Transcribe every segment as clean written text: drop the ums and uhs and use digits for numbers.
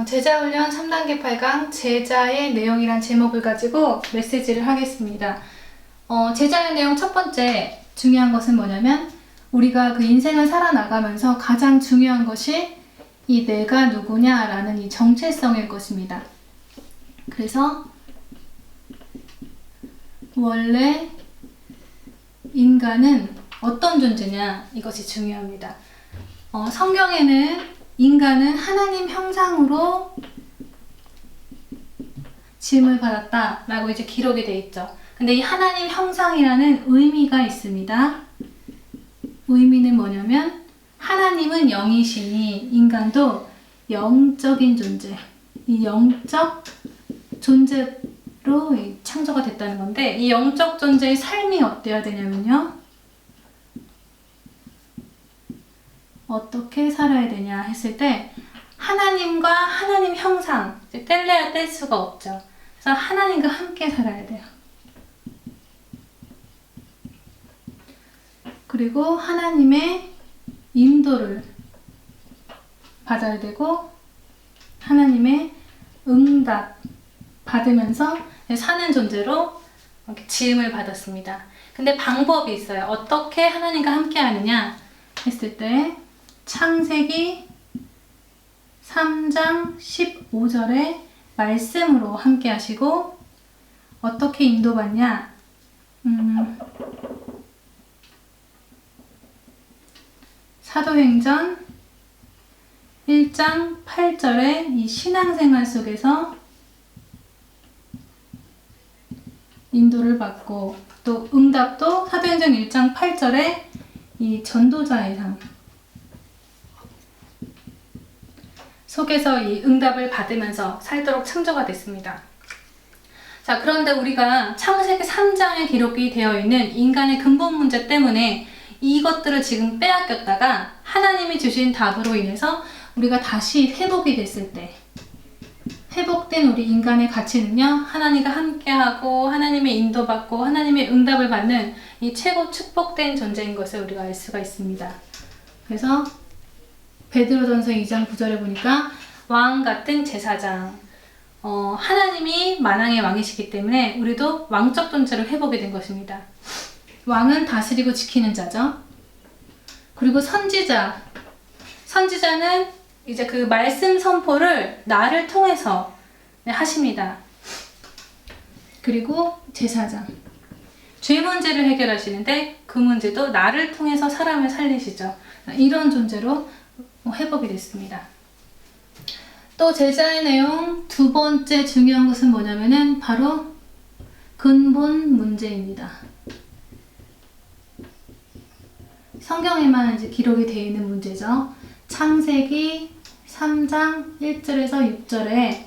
제자훈련 3단계 8강 제자의 내용이란 제목을 가지고 메시지를 하겠습니다. 제자의 내용 첫 번째 중요한 것은 뭐냐면 우리가 그 인생을 살아나가면서 가장 중요한 것이 이 내가 누구냐라는 이 정체성일 것입니다. 그래서 원래 인간은 어떤 존재냐 이것이 중요합니다. 성경에는 인간은 하나님 형상으로 지음을 받았다 라고 이제 기록이 되어 있죠. 근데 이 하나님 형상이라는 의미가 있습니다. 의미는 뭐냐면 하나님은 영이시니 인간도 영적인 존재, 이 영적 존재로 창조가 됐다는 건데, 이 영적 존재의 삶이 어때야 되냐면요, 어떻게 살아야 되냐 했을 때 하나님과 하나님 형상, 뗄래야 뗄 수가 없죠. 그래서 하나님과 함께 살아야 돼요. 그리고 하나님의 인도를 받아야 되고 하나님의 응답 받으면서 사는 존재로 이렇게 지음을 받았습니다. 근데 방법이 있어요. 어떻게 하나님과 함께 하느냐 했을 때 창세기 3장 15절에 말씀으로 함께 하시고, 어떻게 인도받냐? 사도행전 1장 8절에 이 신앙생활 속에서 인도를 받고, 또 응답도 사도행전 1장 8절에 이 전도자의 삶 속에서 이 응답을 받으면서 살도록 창조가 됐습니다. 자, 그런데 우리가 창세기 3장에 기록이 되어 있는 인간의 근본 문제 때문에 이것들을 지금 빼앗겼다가 하나님이 주신 답으로 인해서 우리가 다시 회복이 됐을 때, 회복된 우리 인간의 가치는요, 하나님과 함께하고 하나님의 인도받고 하나님의 응답을 받는 이 최고 축복된 존재인 것을 우리가 알 수가 있습니다. 그래서 베드로전서 2장 9절에 보니까 왕 같은 제사장, 하나님이 만왕의 왕이시기 때문에 우리도 왕적 존재를 회복이 된 것입니다. 왕은 다스리고 지키는 자죠. 그리고 선지자는 이제 그 말씀 선포를 나를 통해서 하십니다. 그리고 제사장, 죄 문제를 해결하시는데 그 문제도 나를 통해서 사람을 살리시죠. 이런 존재로 회복이 됐습니다. 또 제자의 내용 두 번째 중요한 것은 뭐냐면은 바로 근본 문제입니다. 성경에만 이제 기록이 되어 있는 문제죠. 창세기 3장 1절에서 6절에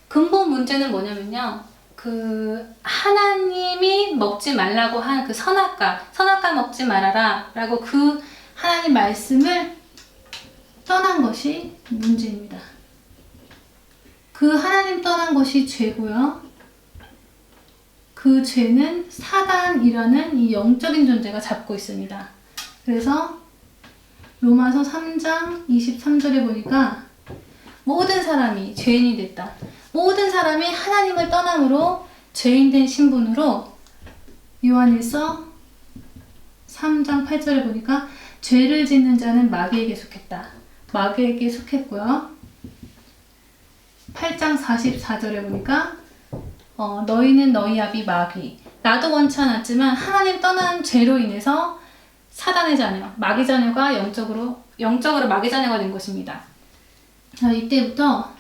근본 문제는 뭐냐면요, 그 하나님이 먹지 말라고 한 그 선악과 먹지 말아라 라고 그 하나님 말씀을 떠난 것이 문제입니다. 그 하나님 떠난 것이 죄고요. 그 죄는 사단이라는 이 영적인 존재가 잡고 있습니다. 그래서 로마서 3장 23절에 보니까 모든 사람이 죄인이 됐다. 모든 사람이 하나님을 떠남으로 죄인 된 신분으로, 요한일서 3장 8절에 보니까 죄를 짓는 자는 마귀에게 속했다. 마귀에게 속했고요. 8장 44절에 보니까 너희는 너희 아비 마귀, 나도 원치 않았지만 하나님 떠난 죄로 인해서 사단의 자녀, 마귀 자녀가 영적으로 마귀 자녀가 된 것입니다. 자, 이때부터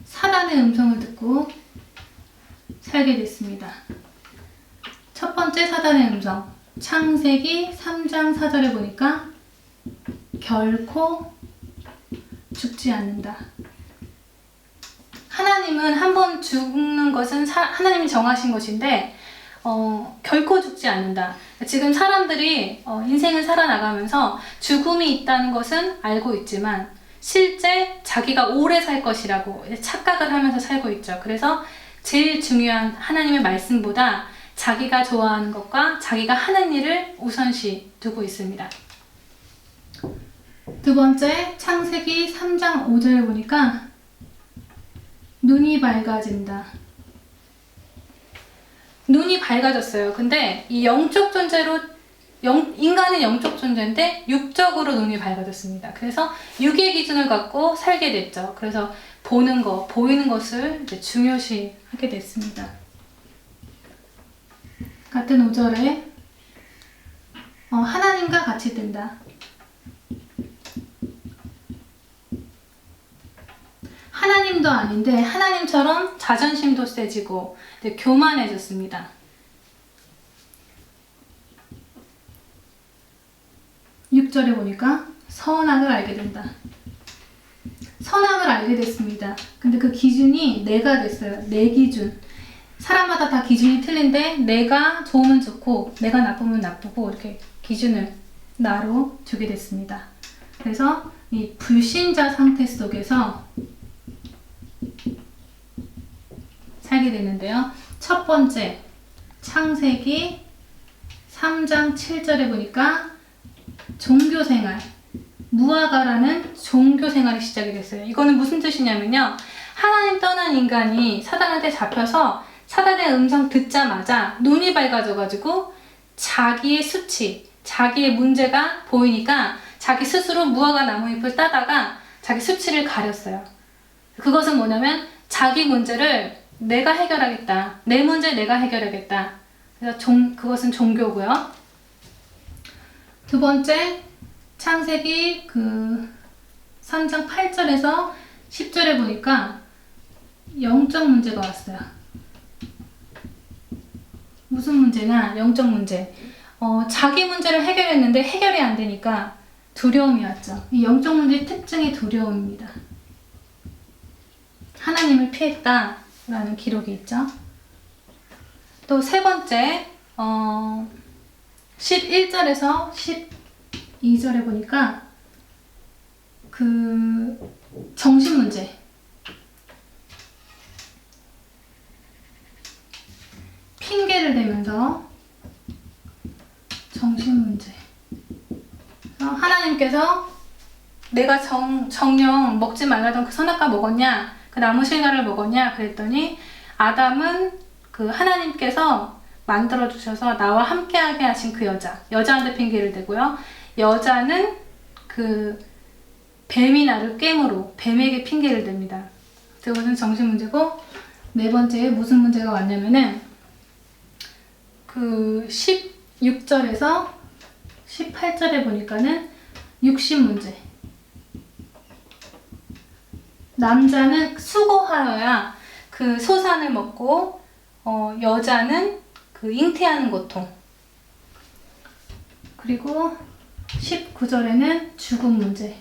사단의 음성을 듣고 살게 됐습니다. 첫 번째 사단의 음성, 창세기 3장 4절에 보니까 결코 죽지 않는다. 하나님은 한 번 죽는 것은 하나님이 정하신 것인데 결코 죽지 않는다. 지금 사람들이 인생을 살아나가면서 죽음이 있다는 것은 알고 있지만 실제 자기가 오래 살 것이라고 착각을 하면서 살고 있죠. 그래서 제일 중요한 하나님의 말씀보다 자기가 좋아하는 것과 자기가 하는 일을 우선시 두고 있습니다. 두 번째, 창세기 3장 5절에 보니까 눈이 밝아진다. 눈이 밝아졌어요. 근데 이 영적 존재로 인간은 영적 존재인데 육적으로 눈이 밝아졌습니다. 그래서 육의 기준을 갖고 살게 됐죠. 그래서 보는 거, 보이는 것을 이제 중요시하게 됐습니다. 같은 5절에 하나님과 같이 뜬다. 하나님도 아닌데 하나님처럼 자존심도 세지고 교만해졌습니다. 6절에 보니까 선악을 알게 된다. 선악을 알게 됐습니다. 근데 그 기준이 내가 됐어요. 내 기준. 사람마다 다 기준이 틀린데 내가 좋으면 좋고 내가 나쁘면 나쁘고 이렇게 기준을 나로 주게 됐습니다. 그래서 이 불신자 상태 속에서 살게 되는데요. 첫 번째, 창세기 3장 7절에 보니까 종교생활, 무화과라는 종교생활이 시작이 됐어요. 이거는 무슨 뜻이냐면요. 하나님 떠난 인간이 사단한테 잡혀서 사단의 음성 듣자마자 눈이 밝아져가지고 자기의 수치, 자기의 문제가 보이니까 자기 스스로 무화과 나무잎을 따다가 자기 수치를 가렸어요. 그것은 뭐냐면 자기 문제를 내가 해결하겠다. 내 문제 내가 해결하겠다. 그래서 그것은 종교고요. 두 번째, 창세기 3장 8절에서 10절에 보니까 영적 문제가 왔어요. 무슨 문제냐? 영적 문제. 자기 문제를 해결했는데 해결이 안 되니까 두려움이 왔죠. 이 영적 문제의 특징이 두려움입니다. 하나님을 피했다라는 기록이 있죠. 또 세 번째, 11절에서 12절에 보니까 정신 문제. 핑계를 대면서 정신 문제. 하나님께서 내가 정령 먹지 말라던 그 선악과 먹었냐? 그 나무 실과를 먹었냐? 그랬더니 아담은 하나님께서 만들어 주셔서 나와 함께하게 하신 그 여자한테 핑계를 대고요. 여자는 뱀이 나를 깸으로 뱀에게 핑계를 댑니다. 그것은 정신 문제고, 네 번째에 무슨 문제가 왔냐면은 16절에서 18절에 보니까는 육신 문제. 남자는 수고하여야 그 소산을 먹고 여자는 잉태하는 고통. 그리고 19절에는 죽음 문제.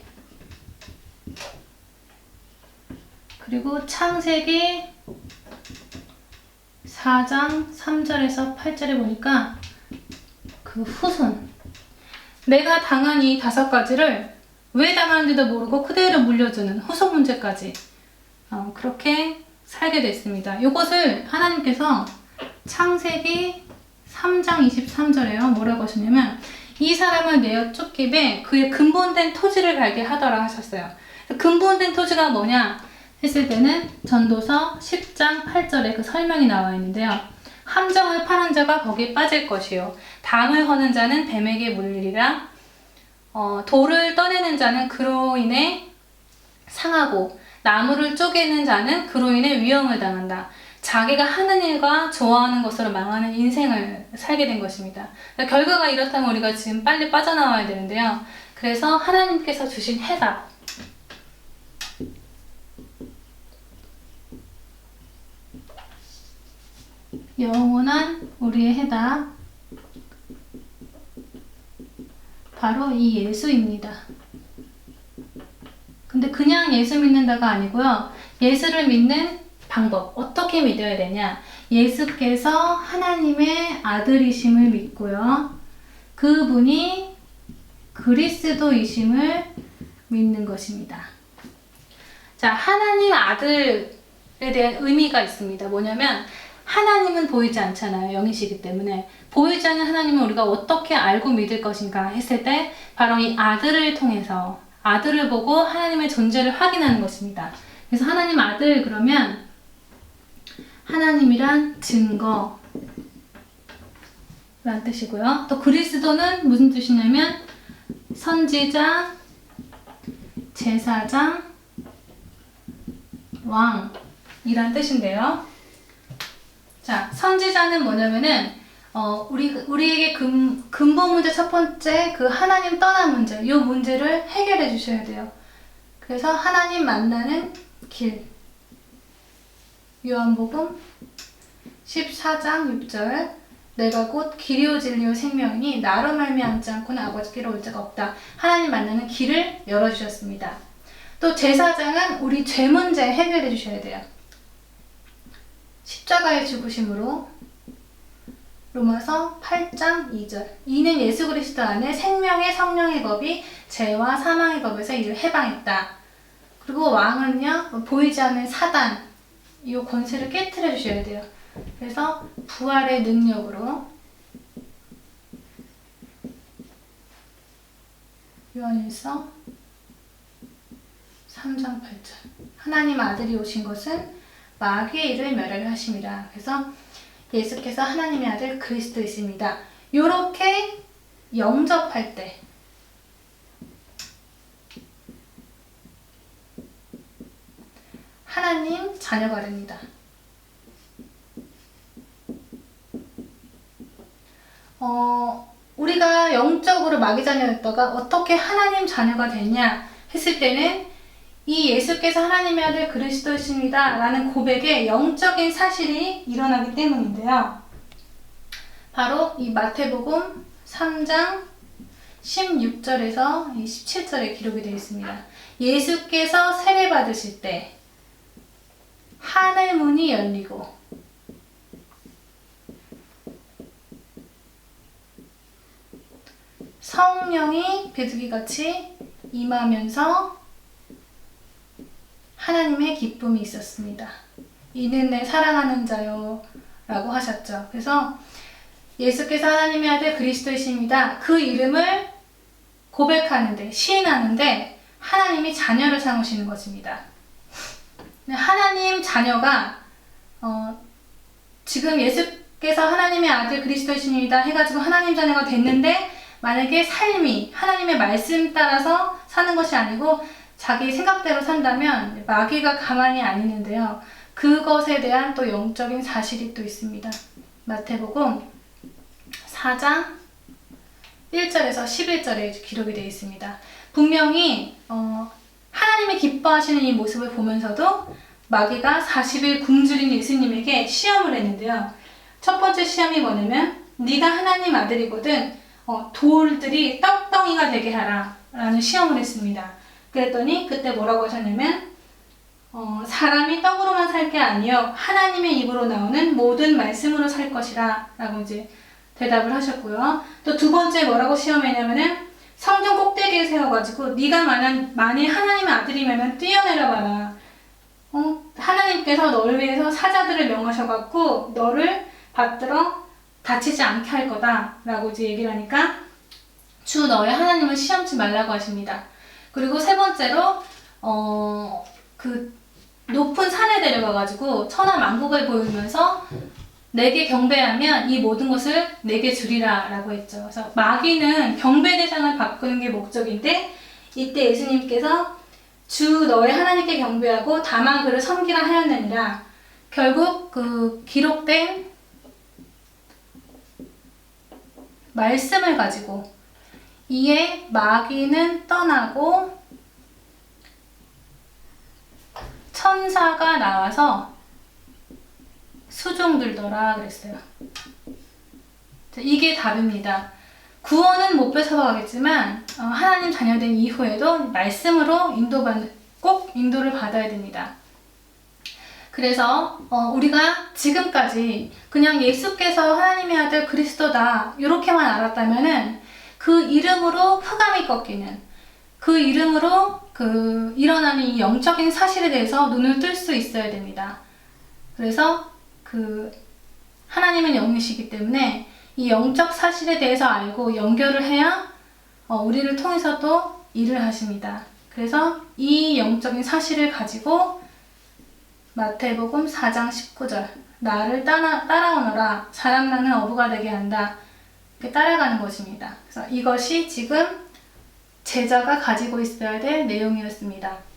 그리고 창세기 4장 3절에서 8절에 보니까 후손. 내가 당한 이 5가지를 왜 당하는지도 모르고 그대로 물려주는 후손 문제까지 그렇게 살게 됐습니다. 이것을 하나님께서 창세기 3장 23절에요. 뭐라고 하셨냐면 이 사람을 내어 쫓기되 그의 근본된 토지를 갈게 하더라 하셨어요. 근본된 토지가 뭐냐 했을 때는 전도서 10장 8절에 그 설명이 나와 있는데요. 함정을 파는 자가 거기에 빠질 것이요 담을 허는 자는 뱀에게 물리리라. 돌을 떠내는 자는 그로 인해 상하고 나무를 쪼개는 자는 그로 인해 위험을 당한다. 자기가 하는 일과 좋아하는 것으로 망하는 인생을 살게 된 것입니다. 결과가 이렇다면 우리가 지금 빨리 빠져나와야 되는데요. 그래서 하나님께서 주신 해답. 영원한 우리의 해답. 바로 이 예수입니다. 근데 그냥 예수 믿는다가 아니고요. 예수를 믿는 방법, 어떻게 믿어야 되냐? 예수께서 하나님의 아들이심을 믿고요. 그분이 그리스도이심을 믿는 것입니다. 자, 하나님 아들에 대한 의미가 있습니다. 뭐냐면 하나님은 보이지 않잖아요. 영이시기 때문에. 보이지 않는 하나님은 우리가 어떻게 알고 믿을 것인가 했을 때 바로 이 아들을 통해서 아들을 보고 하나님의 존재를 확인하는 것입니다. 그래서 하나님 아들 그러면 하나님이란 증거 라는 뜻이고요. 또 그리스도는 무슨 뜻이냐면 선지자, 제사장, 왕이란 뜻인데요. 자, 선지자는 뭐냐면은 우리에게 근본 문제 첫 번째 그 하나님 떠난 문제, 이 문제를 해결해 주셔야 돼요. 그래서 하나님 만나는 길. 요한복음 14장 6절 내가 곧 길이요 진리요 생명이니 나로 말미암지 않고는 아버지께로 올 자가 없다. 하나님 만나는 길을 열어주셨습니다. 또 제사장은 우리 죄 문제 해결해 주셔야 돼요. 십자가의 죽으심으로 로마서 8장 2절 이는 예수 그리스도 안에 생명의 성령의 법이 죄와 사망의 법에서 이를 해방했다. 그리고 왕은요 보이지 않는 사단 이 권세를 깨트려 주셔야 돼요. 그래서 부활의 능력으로 요한일서 3장 8절 하나님 아들이 오신 것은 마귀의 일을 멸하심이라. 그래서 예수께서 하나님의 아들 그리스도이십니다. 요렇게 영접할 때 하나님 자녀가 됩니다. 우리가 영적으로 마귀 자녀였다가 어떻게 하나님 자녀가 됐냐 했을 때는 이 예수께서 하나님의 아들 그리스도이십니다 라는 고백에 영적인 사실이 일어나기 때문인데요. 바로 이 마태복음 3장 16절에서 17절에 기록이 되어 있습니다. 예수께서 세례 받으실 때 하늘 문이 열리고 성령이 비둘기같이 임하면서 하나님의 기쁨이 있었습니다. 이는 내 사랑하는 자요 라고 하셨죠. 그래서 예수께서 하나님의 아들 그리스도이십니다. 그 이름을 고백하는데 시인하는데 하나님이 자녀를 삼으시는 것입니다. 하나님 자녀가 지금 예수께서 하나님의 아들 그리스도이십니다 해가지고 하나님 자녀가 됐는데 만약에 삶이 하나님의 말씀 따라서 사는 것이 아니고 자기 생각대로 산다면 마귀가 가만히 안 있는데요. 그것에 대한 또 영적인 사실이 또 있습니다. 마태복음 4장 1절에서 11절에 기록이 되어 있습니다. 분명히 하나님이 기뻐하시는 이 모습을 보면서도 마귀가 40일 굶주린 예수님에게 시험을 했는데요. 첫 번째 시험이 뭐냐면 네가 하나님 아들이거든 돌들이 떡덩이가 되게 하라 라는 시험을 했습니다. 그랬더니 그때 뭐라고 하셨냐면 사람이 떡으로만 살 게 아니요 하나님의 입으로 나오는 모든 말씀으로 살 것이라 라고 이제 대답을 하셨고요. 또 두 번째 뭐라고 시험했냐면은 성전 꼭대기에 세워가지고 네가 만일 하나님의 아들이면 뛰어내려 봐라. 하나님께서 너를 위해서 사자들을 명하셔갖고 너를 받들어 다치지 않게 할 거다 라고 이제 얘기를 하니까 주 너의 하나님을 시험치 말라고 하십니다. 그리고 세 번째로 그 높은 산에 데려가가지고 천하만국을 보이면서 내게 경배하면 이 모든 것을 내게 주리라 라고 했죠. 그래서 마귀는 경배 대상을 바꾸는 게 목적인데 이때 예수님께서 주 너의 하나님께 경배하고 다만 그를 섬기라 하였느니라. 결국 그 기록된 말씀을 가지고 이에 마귀는 떠나고 천사가 나와서 수종들더라 그랬어요. 이게 답입니다. 구원은 못 뺏어가겠지만 하나님 자녀된 이후에도 말씀으로 꼭 인도를 받아야 됩니다. 그래서 우리가 지금까지 그냥 예수께서 하나님의 아들 그리스도다 이렇게만 알았다면은 그 이름으로 흑암이 꺾이는 그 이름으로 일어나는 이 영적인 사실에 대해서 눈을 뜰 수 있어야 됩니다. 그래서 하나님은 영이시기 때문에 이 영적 사실에 대해서 알고 연결을 해야 우리를 통해서도 일을 하십니다. 그래서 이 영적인 사실을 가지고 마태복음 4장 19절 나를 따라오너라 사람 낳는 어부가 되게 한다. 이렇게 따라가는 것입니다. 그래서 이것이 지금 제자가 가지고 있어야 될 내용이었습니다.